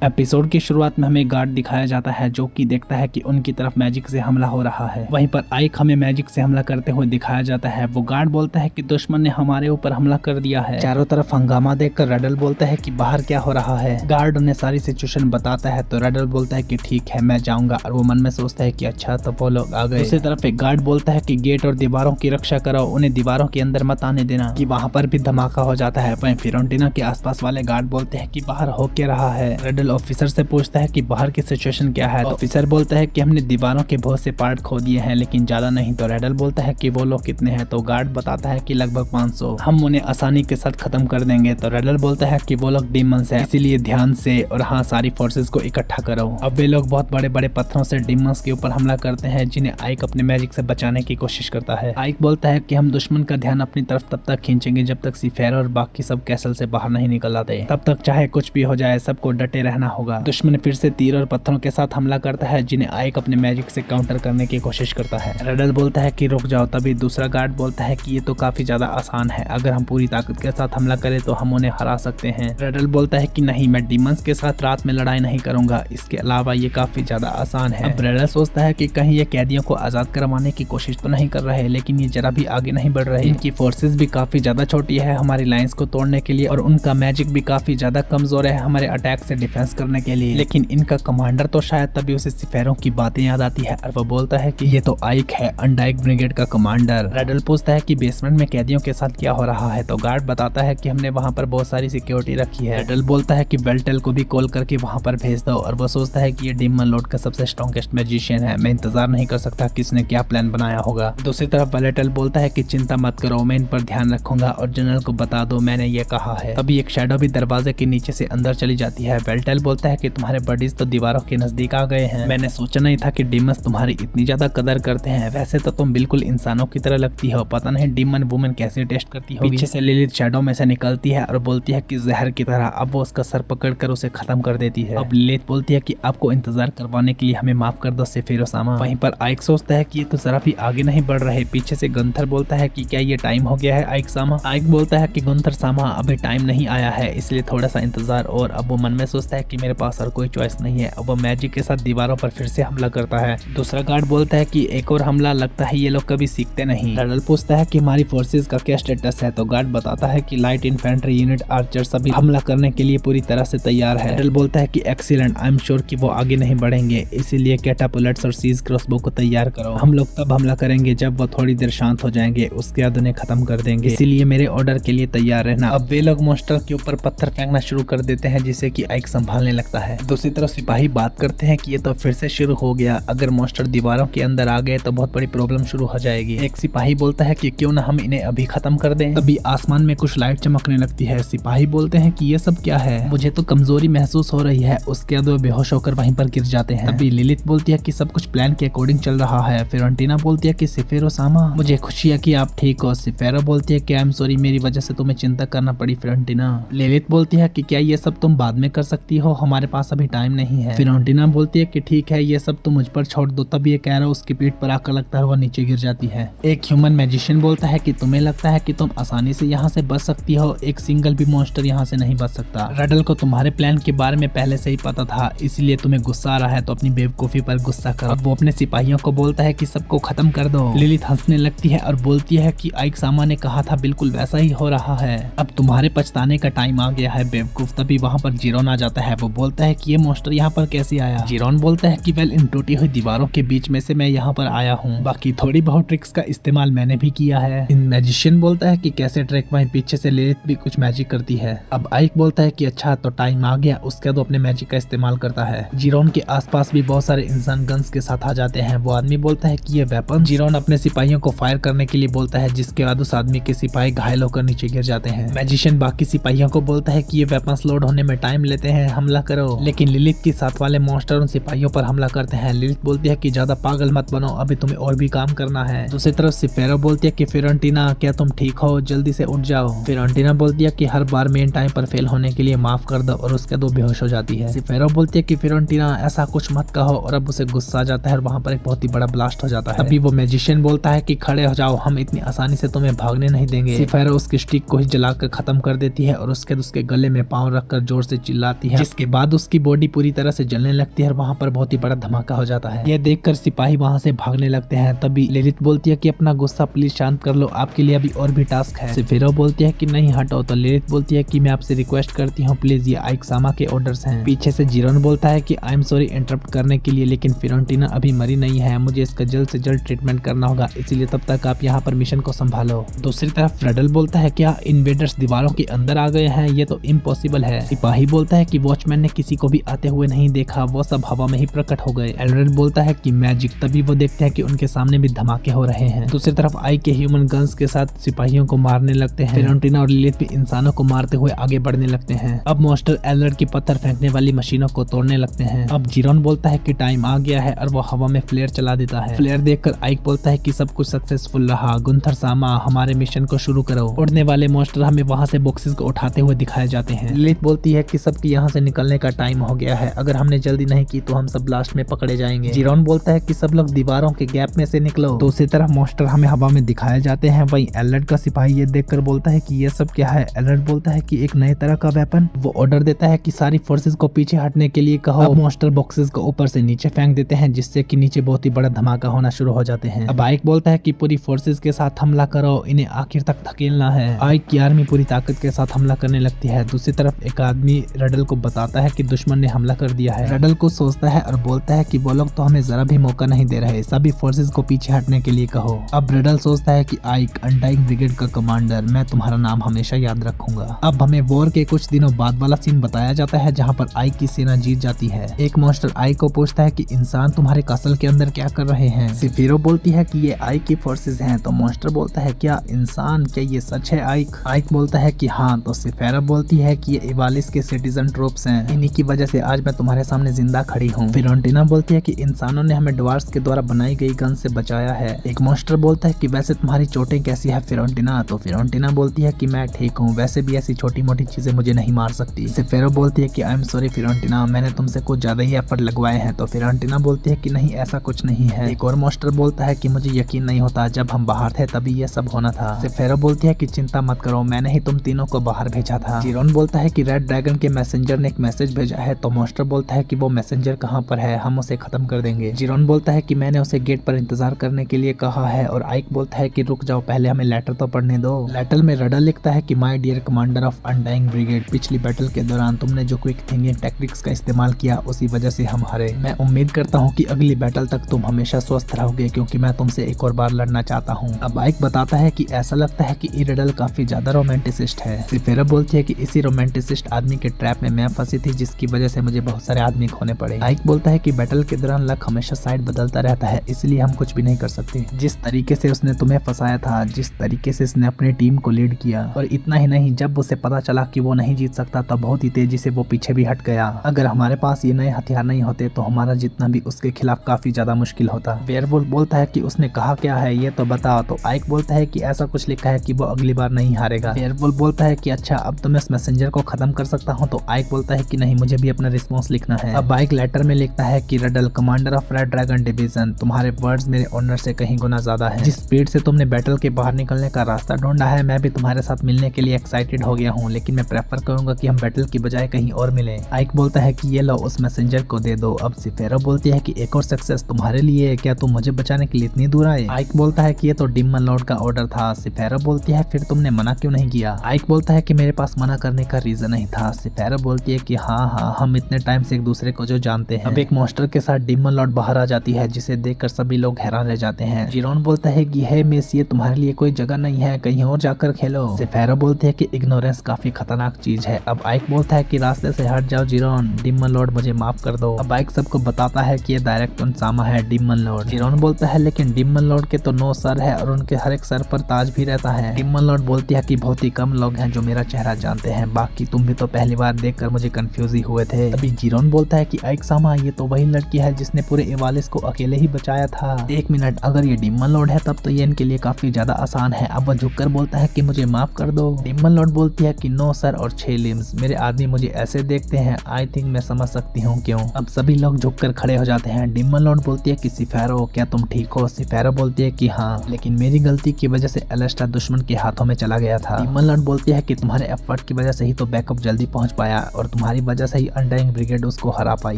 Episode की शुरुआत में हमें गार्ड दिखाया जाता है जो कि देखता है कि उनकी तरफ मैजिक से हमला हो रहा है। वहीं पर आइक हमें मैजिक से हमला करते हुए दिखाया जाता है। वो गार्ड बोलता है कि दुश्मन ने हमारे ऊपर हमला कर दिया है। चारों तरफ हंगामा देखकर रेडल बोलता है कि बाहर क्या हो रहा है। गार्ड उन्हें सारी सिचुएशन बताता है तो रेडल बोलता है कि ठीक है मैं जाऊंगा, और वो मन में सोचता है कि अच्छा तो वो लोग आ गए। दूसरी तरफ एक गार्ड बोलता है कि गेट और दीवारों की रक्षा करो, उन्हें दीवारों के अंदर मत आने देना, कि वहाँ पर भी धमाका हो जाता है। वहीं फिरोंटिना के आसपास वाले गार्ड बोलते हैं कि बाहर हो क्या रहा है। रेडल ऑफिसर से पूछता है कि बाहर की सिचुएशन क्या है। ऑफिसर बोलता है कि हमने दीवारों के बहुत से पार्ट खो दिए हैं लेकिन ज्यादा नहीं। तो रेडल बोलता है कि वो लोग कितने हैं। तो गार्ड बताता है कि लगभग 500, हम उन्हें आसानी के साथ खत्म कर देंगे। तो रेडल बोलता है कि वो लोग डीमंस हैं, इसीलिए ध्यान से और हाँ सारी फोर्सेस को इकट्ठा करो। अब वे लोग बहुत बड़े बड़े पत्थरों से डीमंस के ऊपर हमला करते हैं जिन्हें आइक अपने मैजिक से बचाने की कोशिश करता है। आइक बोलता है कि हम दुश्मन का ध्यान अपनी तरफ तब तक खींचेंगे जब तक सीफेरो और बाकी सब कैसल से बाहर नहीं निकल आते। तब तक चाहे कुछ भी हो जाए सबको डटे रहना होगा। दुश्मन फिर से तीर और पत्थरों के साथ हमला करता है जिन्हें आइक अपने मैजिक से काउंटर करने की कोशिश करता है। रेडल बोलता है कि रुक जाओ। तभी दूसरा गार्ड बोलता है कि ये तो काफी ज्यादा आसान है, अगर हम पूरी ताकत के साथ हमला करें तो हम उन्हें हरा सकते हैं। रेडल बोलता है कि नहीं, मैं डीमंस के साथ रात में लड़ाई नहीं करूंगा, इसके अलावा ये काफी ज्यादा आसान है। अब रेडल सोचता है कि कहीं ये कैदियों को आजाद करवाने की कोशिश तो नहीं कर रहे, लेकिन ये जरा भी आगे नहीं बढ़ रहे। इनकी फोर्सेस भी काफी ज्यादा छोटी है हमारी लाइंस को तोड़ने के लिए, और उनका मैजिक भी काफी ज्यादा कमजोर है हमारे अटैक से डिफेंस करने के लिए। लेकिन इनका कमांडर तो शायद तभी उसे सिफेरों की बातें याद आती है और वो बोलता है कि ये तो आइक है, अनडाइक ब्रिगेड का कमांडर। रेडल पूछता है कि बेसमेंट में कैदियों के साथ क्या हो रहा है। तो गार्ड बताता है कि हमने वहाँ पर बहुत सारी सिक्योरिटी रखी है। रेडल बोलता है कि वेल्टेल को भी कॉल करके वहाँ पर भेज दो, और वो सोचता है कि ये डेमन लॉर्ड का सबसे स्ट्रॉन्गेस्ट मैजिशियन है, मैं इंतजार नहीं कर सकता किसने क्या प्लान बनाया होगा। दूसरी तरफ वेल्टेल बोलता है कि चिंता मत करो, मैं इन पर ध्यान रखूंगा और जनरल को बता दो मैंने ये कहा है। तभी एक शैडो भी दरवाजे के नीचे से अंदर चली जाती है। वेल्टेल बोलता है कि तुम्हारे बडीज तो दीवारों के नजदीक आ गए हैं, मैंने सोचा नहीं था कि डीमंस तुम्हारी इतनी ज्यादा कदर करते हैं। वैसे तो तुम बिल्कुल इंसानों की तरह लगती हो, पता नहीं डीमन वुमन कैसे टेस्ट करती हो। पीछे से लिलिथ शैडो में से निकलती है और बोलती है कि जहर की तरह। अब वो उसका सर पकड़कर उसे खत्म कर देती है। अब लिलिथ बोलती है कि आपको इंतजार करवाने के लिए हमें माफ कर दो सेफिरो सामा। वहीं पर आइक सोचता है कि ये तो जरा भी आगे नहीं बढ़ रहे। पीछे से गुंथर बोलता है कि क्या ये टाइम हो गया है आइक सामा। आइक बोलता है कि गुंथर सामा अभी टाइम नहीं आया है, इसलिए थोड़ा सा इंतजार। और अब वो मन में सोचता है कि मेरे पास और कोई चॉइस नहीं है। अब वो मैजिक के साथ दीवारों पर फिर से हमला करता है। दूसरा गार्ड बोलता है कि एक और हमला, लगता है ये लोग कभी सीखते नहीं। रेडल पूछता है कि हमारी फोर्सेस का क्या स्टेटस है। तो गार्ड बताता है कि लाइट इन्फेंट्री यूनिट, आर्चर सभी हमला करने के लिए पूरी तरह से तैयार है। रेडल बोलता है कि एक्सीलेंट, आई एम श्योर कि वो आगे नहीं बढ़ेंगे, इसीलिए कैटापुलेट्स और सीज क्रॉसबो को तैयार करो। हम लोग तब हमला करेंगे जब वो थोड़ी देर शांत हो जाएंगे, उसके बाद उन्हें खत्म कर देंगे, इसीलिए मेरे ऑर्डर के लिए तैयार रहना। अब वे लोग मॉन्स्टर के ऊपर पत्थर फेंकना शुरू कर देते हैं जिसे कि आइक संभालने लगता है। दूसरी तरफ सिपाही बात करते हैं कि ये तो फिर से शुरू हो गया, अगर मॉन्स्टर दीवारों के अंदर आ गए तो बहुत बड़ी प्रॉब्लम शुरू हो जाएगी। एक सिपाही बोलता है कि क्यों ना हम इन्हें अभी खत्म कर दें। तभी आसमान में कुछ लाइट चमकने लगती है। सिपाही बोलते हैं कि ये सब क्या है, मुझे तो कमजोरी महसूस हो रही है। उसके बाद वो बेहोश होकर वहीं पर गिर जाते हैं। तभी लिलिथ बोलती है कि सब कुछ प्लान के अकॉर्डिंग चल रहा है। फिरोंटिना बोलती है कि सिफेरो सामा, मुझे खुशी है कि आप ठीक हो। सिफेरो बोलती है कि आई एम सॉरी, मेरी वजह से तुम्हें चिंता करना पड़ी फिरोंटिना। लिलिथ बोलती है कि क्या ये सब तुम बाद में कर सकती हो, हमारे पास अभी टाइम नहीं है। फिरोंटिना बोलती है कि ठीक है ये सब तुम मुझ पर छोड़ दो। तब ये कह रहा उसकी पीठ पर आकर लगता है वो नीचे गिर जाती है। एक ह्यूमन मैजिशियन बोलता है कि तुम्हें लगता है कि तुम आसानी से यहाँ से बच सकती हो, एक सिंगल भी मॉन्स्टर यहाँ से नहीं बच सकता। रेडल को तुम्हारे प्लान के बारे में पहले से ही पता था, इसलिए तुम्हें गुस्सा आ रहा है तो अपनी बेवकूफी पर गुस्सा करो। अब वो अपने सिपाहियों को बोलता है कि सबको खत्म कर दो। लिलिथ हंसने लगती है और बोलती है कि आइक सामा ने कहा था बिल्कुल वैसा ही हो रहा है, अब तुम्हारे पछताने का टाइम आ गया है बेवकूफ। तभी वहाँ पर जीरोन आ जाता है। वो बोलता है कि ये मॉन्स्टर यहाँ पर कैसे आया। जीरोन बोलता है कि वेल, इन टूटी हुई दीवारों के बीच में से मैं यहाँ पर आया हूँ, बाकी थोड़ी बहुत ट्रिक्स का इस्तेमाल मैंने भी किया है। इन मैजिशियन बोलता है कि कैसे ट्रिक, वहीं पीछे से लिलिथ भी कुछ मैजिक करती है। अब आइक बोलता है कि अच्छा तो टाइम आ गया, उसके बाद अपने मैजिक का इस्तेमाल करता है। जीरोन के आसपास भी बहुत सारे इंसान गन्स के साथ आ जाते हैं। वो आदमी बोलता है कि ये वेपन। जीरोन अपने सिपाहियों को फायर करने के लिए बोलता है, जिसके बाद उस आदमी के सिपाही घायल होकर नीचे गिर जाते हैं। मैजिशियन बाकी सिपाहियों को बोलता है कि ये वेपन्स लोड होने में टाइम लेते हैं, हमला करो। लेकिन लिलिथ के साथ वाले मॉन्स्टर उन सिपाहियों पर हमला करते हैं। लिलिथ बोलती है कि ज्यादा पागल मत बनो, अभी तुम्हें और भी काम करना है। दूसरी तरफ सिफेरो बोलती है कि फिरोंटिना क्या तुम ठीक हो, जल्दी से उठ जाओ। फिरोंटिना बोलती है कि हर बार मेन टाइम पर फेल होने के लिए माफ कर दो, और उसके दो बेहोश हो जाती है। सिफेरो बोलती है कि फिरोंटिना ऐसा कुछ मत कहो, और अब उसे गुस्सा आ जाता है और वहाँ पर एक बहुत ही बड़ा ब्लास्ट हो जाता है। अभी वो मैजिशियन बोलता है कि खड़े हो जाओ, हम इतनी आसानी से तुम्हें भागने नहीं देंगे। सिफेरो उसकी स्टिक को ही जलाकर खत्म कर देती है और उसके गले में पाँव रखकर जोर से चिल्लाती है, इसके बाद उसकी बॉडी पूरी तरह से जलने लगती है और वहाँ पर बहुत ही बड़ा धमाका हो जाता है। यह देखकर सिपाही वहाँ से भागने लगते हैं। तभी लिलिथ बोलती है कि अपना गुस्सा प्लीज शांत कर लो, आपके लिए अभी और भी टास्क है। सेफिरो बोलती है कि नहीं हटो। तो लिलिथ बोलती है कि मैं आपसे रिक्वेस्ट करती हूँ प्लीज, ये आइक सामा के ऑर्डर्स हैं। पीछे से जिरोन बोलता है कि आई एम सॉरी इंटरप्ट करने के लिए, लेकिन फियोरेंटिना अभी मरी नहीं है, मुझे इसका जल्द से जल्द ट्रीटमेंट करना होगा, इसीलिए तब तक आप यहाँ पर मिशन को संभालो। दूसरी तरफ रेडल बोलता है क्या इन्वेडर्स दीवारों के अंदर आ गए हैं, ये तो इम्पॉसिबल है। सिपाही बोलता है कि वॉचमैन ने किसी को भी आते हुए नहीं देखा, वो सब हवा में ही प्रकट हो गए। एल्ड्रेड बोलता है कि मैजिक। तभी वो देखते हैं कि उनके सामने भी धमाके हो रहे हैं। दूसरी तरफ आई के ह्यूमन गन्स के साथ सिपाहियों को मारने लगते हैं। फियोरेंटिना और लिलिथ भी इंसानों को मारते हुए आगे बढ़ने लगते हैं। अब मॉन्स्टर एल्ड्रेड की पत्थर फेंकने वाली मशीनों को तोड़ने लगते हैं। अब जिरोन बोलता है कि टाइम आ गया है और वो हवा में फ्लेयर चला देता है। फ्लेयर देखकर आइक बोलता है कि सब कुछ सक्सेसफुल रहा, गुंथर सामा हमारे मिशन को शुरू करो। उड़ने वाले मॉन्स्टर हमें वहाँ से बॉक्सेस को उठाते हुए दिखाए जाते हैं। लिलिथ बोलती है कि सबकी यहाँ से निकलने का टाइम हो गया है, अगर हमने जल्दी नहीं की तो हम सब लास्ट में पकड़े जाएंगे। जिरोन बोलता है कि सब लोग दीवारों के गैप में से निकलो। दूसरी तरफ मॉन्स्टर हमें हवा में दिखाए जाते हैं। वहीं एल्ड्रेड का सिपाही ये देखकर बोलता है कि ये सब क्या है। एल्ड्रेड बोलता है कि एक नए तरह का वेपन। वो ऑर्डर देता है कि सारी फोर्सेस को पीछे हटने के लिए कहो। अब मॉन्स्टर बॉक्सेस को ऊपर से नीचे फेंक देते हैं, जिससे कि नीचे बहुत ही बड़ा धमाका होना शुरू हो जाते हैं। अब आइक बोलता है कि पूरी फोर्सेस के साथ हमला करो, इन्हें आखिर तक धकेलना है। आइक की आर्मी पूरी ताकत के साथ हमला करने लगती है। दूसरी तरफ एक आदमी रेडल को बताता है कि दुश्मन ने हमला कर दिया है। रेडल को सोचता है और बोलता है कि वो लोग तो हमें जरा भी मौका नहीं दे रहे, सभी फोर्सेस को पीछे हटने के लिए कहो। अब रेडल सोचता है कि आइक अनडाइंग ब्रिगेड का कमांडर, मैं तुम्हारा नाम हमेशा याद रखूंगा। अब हमें वॉर के कुछ दिनों बाद वाला सीन बताया जाता है, जहाँ पर आइक की सेना जीत जाती है। एक मॉन्स्टर आइक को पूछता है कि इंसान तुम्हारे कासल के अंदर क्या कर रहे हैं। सेफिरो बोलती है कि ये आइक की फोर्सेस हैं। तो मॉन्स्टर बोलता है क्या इंसान, क्या ये सच है आइक? आइक बोलता है कि हाँ। तो सेफिरो बोलती है कि ये इवालिस के सिटीजन ट्रूप्स हैं, इन्हीं की वजह से आज मैं तुम्हारे सामने जिंदा खड़ी हूँ। फियोरेंटिना बोलती है कि इंसानों ने हमें ड्वार्फ्स के द्वारा बनाई गई गन से बचाया है। एक मॉन्स्टर बोलता है कि वैसे तुम्हारी चोटें कैसी है फियोरेंटिना? तो फियोरेंटिना बोलती है कि मैं ठीक हूँ, वैसे भी ऐसी छोटी मोटी चीजें मुझे नहीं मार सकती। सेफिरो बोलती है कि आई एम सॉरी फियोरेंटिना, मैंने तुमसे कुछ ज्यादा ही एफर्ट लगवाए हैं। तो फियोरेंटिना बोलती है कि नहीं ऐसा कुछ नहीं है। एक और मॉन्स्टर बोलता है कि मुझे यकीन नहीं होता, जब हम बाहर थे तभी ये सब होना था। सेफिरो बोलती है कि चिंता मत करो, मैंने ही तुम तीनों को बाहर भेजा था। जिरोन बोलता है कि रेड ड्रैगन के मैसेंजर ने एक मैसेज भेजा है। तो मॉन्स्टर बोलता है कि वो मैसेंजर कहाँ पर है, हम उसे खत्म कर देंगे। जिरोन बोलता है कि मैंने उसे गेट पर इंतजार करने के लिए कहा है। और आइक बोलता है कि रुक जाओ, पहले हमें लेटर तो पढ़ने दो। लेटर में रेडल लिखता है कि my dear commander of undying brigade, पिछली बैटल के दौरान तुमने जो क्विक थिंकिंग टेक्निक्स का इस्तेमाल किया उसी वजह से हम हारे। मैं उम्मीद करता हूँ कि अगली बैटल तक तुम हमेशा स्वस्थ रहोगे, क्योंकि मैं तुमसे एक और बार लड़ना चाहता हूँ। अब आइक बताता है कि ऐसा लगता है कि रेडल काफी ज्यादा रोमांटिसिस्ट है। सेफिरो बोलती है कि इसी रोमांटिसिस्ट आदमी के ट्रैप में मैं फंसी थी, जिसकी वजह से मुझे बहुत सारे आदमी खोने पड़े। आइक बोलता है कि बैटल के दौरान लक हमेशा साइड बदलता रहता है, इसलिए हम कुछ भी नहीं कर सकते। जिस तरीके से उसने तुम्हें फंसाया था, जिस तरीके से उसने अपनी टीम को लीड किया, और इतना ही नहीं, जब उसे पता चला कि वो नहीं जीत सकता तब बहुत ही तेजी से वो पीछे भी हट गया। अगर हमारे पास ये नए हथियार नहीं होते तो हमारा जितना भी उसके खिलाफ काफी ज्यादा मुश्किल होता। वेयरवुल्फ बोलता है कि उसने कहा क्या है ये तो बताओ। तो आइक बोलता है कि ऐसा कुछ लिखा है कि वो अगली बार नहीं हारेगा। वेयरवुल्फ बोलता है कि अच्छा अब तो मैं इस मैसेंजर को खत्म कर सकता हूँ। तो आइक बोलता है कि नहीं, मुझे भी अपना रिस्पॉन्स लिखना है। अब आइक लेटर में लिखता है कि ridley commander of red dragon division, तुम्हारे वर्ड्स मेरे ऑनर से कहीं गुना ज्यादा है। जिस स्पीड से तुमने बैटल के बाहर निकलने का रास्ता ढूंढा है, मैं भी तुम्हारे साथ मिलने के लिए एक्साइटेड हो गया हूँ, लेकिन मैं प्रेफर करूंगा कि हम बैटल की बजाय कहीं और मिले। आइक बोलता है कि ये लो उस मैसेंजर को दे दो। अब सेफिरो बोलती है कि एक और सक्सेस तुम्हारे लिए, क्या तुम मुझे बचाने के लिए इतनी दूर आए? आइक बोलता है कि ये तो डिमन लॉर्ड का ऑर्डर था। सेफिरो बोलती है फिर तुमने मना क्यों नहीं किया? आइक बोलता है कि मेरे पास मना करने का रीजन नहीं था। सेफिरो बोलती है कि हाँ, हम इतने टाइम से एक दूसरे को जो जानते हैं। अब एक मॉन्स्टर के साथ डिमन लॉर्ड बाहर आ जाती है, जिसे देखकर सभी लोग हैरान रह जाते हैं। जिरोन बोलता है कि हे मिस, ये तुम्हारे लिए कोई जगह नहीं है, कहीं और जाकर खेलो। सेफिरो बोलते हैं कि इग्नोरेंस काफी खतरनाक चीज है। अब आइक बोलता है कि रास्ते से हट जाओ जिरोन, डिमन लॉर्ड मुझे माफ कर दो। अब आइक सबको बताता है कि ये डायरेक्ट सामा है डिमन लॉर्ड। जिरोन बोलता है लेकिन डिमन लॉर्ड के तो 9 सर है और उनके हर एक सर पर ताज भी रहता है। डिमन लॉर्ड बोलती है कि बहुत ही कम लोग हैं जो मेरा चेहरा जानते हैं, बाकी तुम भी तो पहली बार देखकर मुझे कंफ्यूज ही हुए थे। अभी जिरोन बोलता है कि आइक सामा, ये तो वही लड़की है जिसने पूरे इवालिस को अकेले ही बचाया था। एक मिनट, अगर ये डिमन लॉर्ड है तब तो ये इनके लिए काफी ज्यादा आसान है। अब वो झुककर बोलता है कि मुझे माफ कर दो। डिमन लॉर्ड बोलती है कि 9 सर और 6 लिम्स, मेरे आदमी मुझे ऐसे देखते हैं, आई थिंक मैं समझ सकती हूँ क्यों। अब सभी लोग झुककर खड़े हो जाते हैं। डिमन लॉर्ड बोलती है कि सेफिरो, क्या तुम ठीक हो? सेफिरो बोलती है कि हाँ, लेकिन मेरी गलती की वजह से एलेस्टर दुश्मन के हाथों में चला गया था। डिमन लॉर्ड बोलती है कि तुम्हारे एफर्ट की वजह से ही तो बैकअप जल्दी पहुंच पाया और तुम्हारी वजह से ही अंडरइंग ब्रिगेड उसको हरा पाई।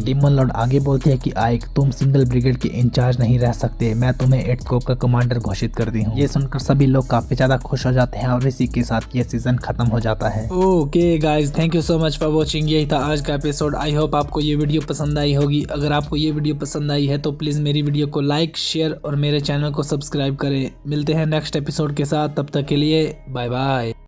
डेमन लॉर्ड आगे बोलते हैं कि आइक, तुम सिंगल ब्रिगेड के इंचार्ज नहीं रह सकते, मैं तुम्हें 8th कोर का कमांडर घोषित कर दी हूँ। ये सुनकर सभी लोग काफी ज्यादा खुश हो जाते हैं और इसी के साथ ये सीजन खत्म हो जाता है। Okay guys, thank you so much for watching. यही था आज का एपिसोड। आई होप आपको ये वीडियो पसंद आई होगी। अगर आपको ये वीडियो पसंद आई है तो प्लीज मेरी वीडियो को लाइक, शेयर और मेरे चैनल को सब्सक्राइब करें। मिलते हैं नेक्स्ट एपिसोड के साथ, तब तक के लिए बाय बाय।